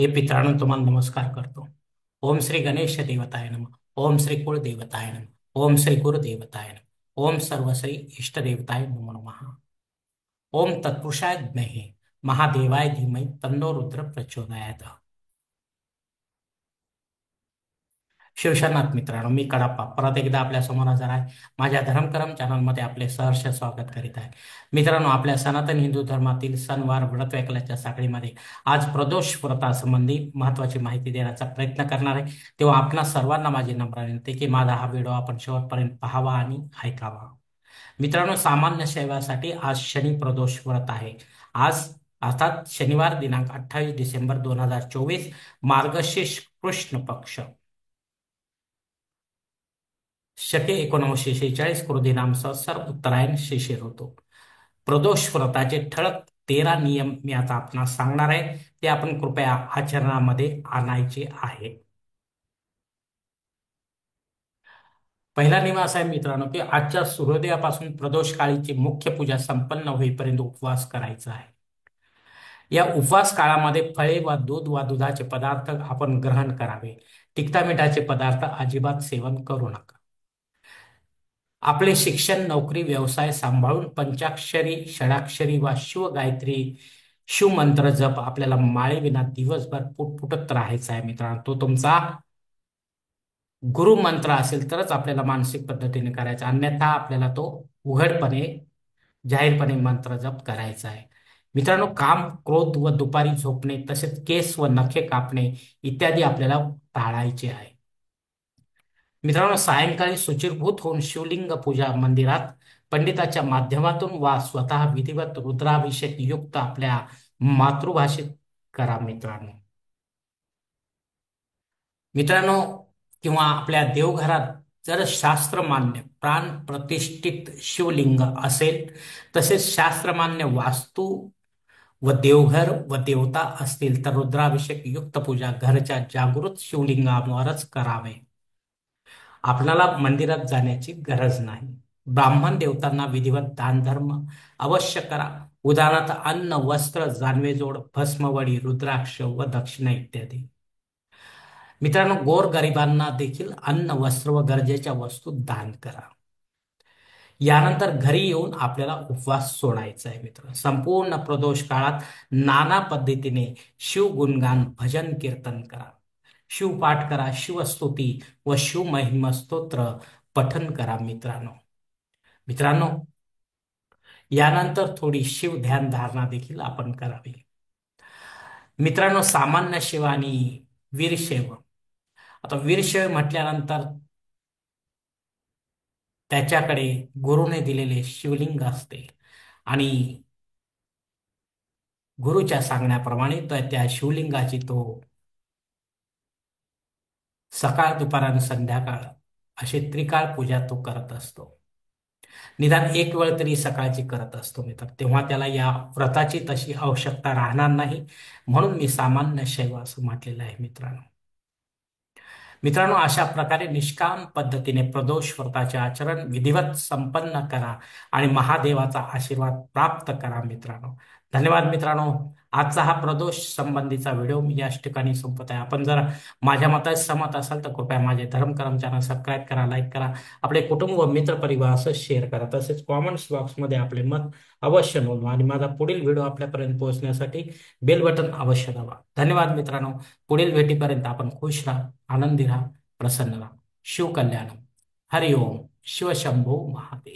हे पितरांनो तुम्हाला नमस्कार करतो. ओम श्री गणेश देवताय नमः. ओम श्री कुळ देवताय नमः. ओम श्री गुरु देवताय नमः. ओम सर्वश्री इष्ट देवताय नमो नमः. ओम तत्पुरुषाय विद्महे महादेवाय धीमहि तन्नो रुद्र प्रचोदयात. शिवशरणात मित्रांनो, मी कडाप्पा परत एकदा आपल्या समोर हजर आहे. माझ्या धर्मकरम चॅनलमध्ये आपले सहर्ष स्वागत करीत आहे. मित्रांनो, आपल्या सनातन हिंदू धर्मातील सणवार व्रतवैकल्याच्या साखळीमध्ये आज प्रदोष व्रतासंबंधी महत्वाची माहिती देण्याचा प्रयत्न करणार आहे. तेव्हा आपणा सर्वांना माझी नम्र विनंती की माझा हा व्हिडिओ आपण शेवटपर्यंत पाहावा आणि ऐकावा. मित्रांनो, सामान्य सेवासाठी आज शनी प्रदोष व्रत आहे. आज अर्थात शनिवार दिनांक 28 डिसेंबर 2024, मार्गशीर्ष कृष्ण पक्ष, शके 1946 कृधी नाम संवत्सर, उत्तरायण शिशिर ऋतू. प्रदोष व्रताचे ठळक 13 नियम मी आता आपणास सांगणार आहे. ते आपण कृपया आचरणामध्ये आणायचे आहे. पहिला नियम असा आहे मित्रांनो, की आजच्या सूर्योदयापासून प्रदोष काळीची मुख्य पूजा संपन्न होईपर्यंत उपवास करायचा आहे. या उपवास काळामध्ये फळे व दूध व दुधाचे पदार्थ आपण ग्रहण करावे. तिखटा मिठाचे पदार्थ अजिबात सेवन करू नका. आपले शिक्षण, नोकरी, व्यवसाय सांभाळून पंचाक्षरी, षडाक्षरी वा शिव गायत्री शिवमंत्र जप आपल्याला माळेविना दिवसभर पुटपुटत राहायचा आहे मित्रांनो. तो तुमचा गुरु मंत्र असेल तरच आपल्याला मानसिक पद्धतीने करायचा, अन्यथा आपल्याला तो उघडपणे जाहीरपणे मंत्र जप करायचा आहे. मित्रांनो, काम, क्रोध व दुपारी झोपणे तसेच केस व नखे कापणे इत्यादी आपल्याला टाळायचे आहे. मित्रांनो, सायंकाळी शुचिर्भूत होऊन शिवलिंग पूजा मंदिरात पंडिताच्या माध्यमातून वा स्वतः विधिवत रुद्राभिषेक युक्त आपल्या मातृभाषेत करा मित्रांनो. मित्रांनो, किंवा आपल्या देवघरात जर शास्त्रमान्य प्राण प्रतिष्ठित शिवलिंग असेल, तसेच शास्त्रमान्य वास्तू व देवघर व देवता असतील तर रुद्राभिषेक युक्त पूजा घरच्या जागृत शिवलिंगावरच करावे. आपल्याला मंदिरात जाण्याची गरज नाही. ब्राह्मण देवतांना विधिवत दानधर्म अवश्य करा. उदाहरणार्थ अन्न, वस्त्र, जानवेजोड, भस्मवडी, रुद्राक्ष व दक्षिणा इत्यादी. मित्रांनो, गोर गरिबांना देखील अन्न, वस्त्र व गरजेच्या वस्तू दान करा. यानंतर घरी येऊन आपल्याला उपवास सोडायचा आहे. मित्र, संपूर्ण प्रदोष काळात नाना पद्धतीने शिवगुणगान, भजन, कीर्तन करा. शिवपाठ करा, शिवस्तुती व शिवमहिमा स्तोत्र पठन करा मित्रांनो. मित्रांनो, यानंतर थोडी शिव ध्यान धारणा देखील आपण करावी. मित्रांनो, सामान्य शिव आणि वीरशैव. आता वीरशैव म्हटल्यानंतर त्याच्याकडे गुरुने दिलेले शिवलिंग असते आणि गुरुच्या सांगण्याप्रमाणे त्या शिवलिंगाची तो सकाळ, दुपार आणि संध्याकाळ अशी त्रिकाळ पूजा तो करत असतो. निदान एक वेळ तरी सकाळची करत असतो मित्र. तेव्हा त्याला या व्रताची तशी आवश्यकता राहणार नाही, म्हणून मी सामान्य शैव असं म्हटलेलं आहे मित्रांनो. मित्रांनो, अशा प्रकारे निष्काम पद्धतीने प्रदोष व्रताचे आचरण विधिवत संपन्न करा आणि महादेवाचा आशीर्वाद प्राप्त करा मित्रांनो. धन्यवाद मित्रांनो. आजचा हा प्रदोष संबंधीचा व्हिडिओ मी याच ठिकाणी संपत आहे. आपण जर माझ्या मतात सहमत असाल तर कृपया माझे धर्मकरम चॅनल सबस्क्राईब करा, लाईक करा, आपले कुटुंब व मित्र परिवार असं शेअर करा. तसेच कॉमेंट्स बॉक्समध्ये आपले मत अवश्य नोंदवा आणि माझा पुढील व्हिडिओ आपल्यापर्यंत पोहोचण्यासाठी बेल बटन अवश्य दाबा. धन्यवाद मित्रांनो. पुढील भेटीपर्यंत आपण खुश राहा, आनंदी राहा, प्रसन्न राहा. शिवकल्याणम. हरिओम. शिवशंभो महादेव.